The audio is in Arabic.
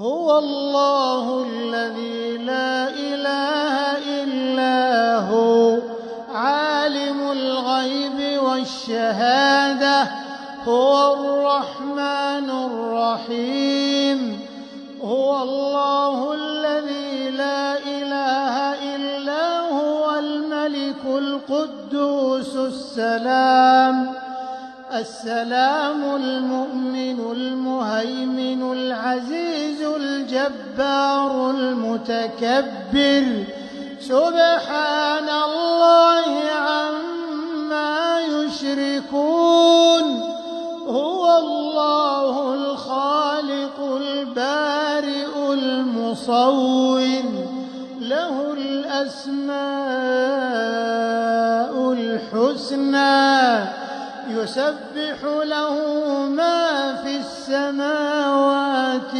هو الله الذي لا إله إلا هو عالم الغيب والشهادة هو الرحمن الرحيم. هو الله الذي لا إله إلا هو الملك القدوس السلام المؤمن المهيمن العزيز الجبار المتكبر. سبحان الله عما يشركون. هو الله الخالق البارئ المصور له الأسماء الحسنى يسبح له ما في السماوات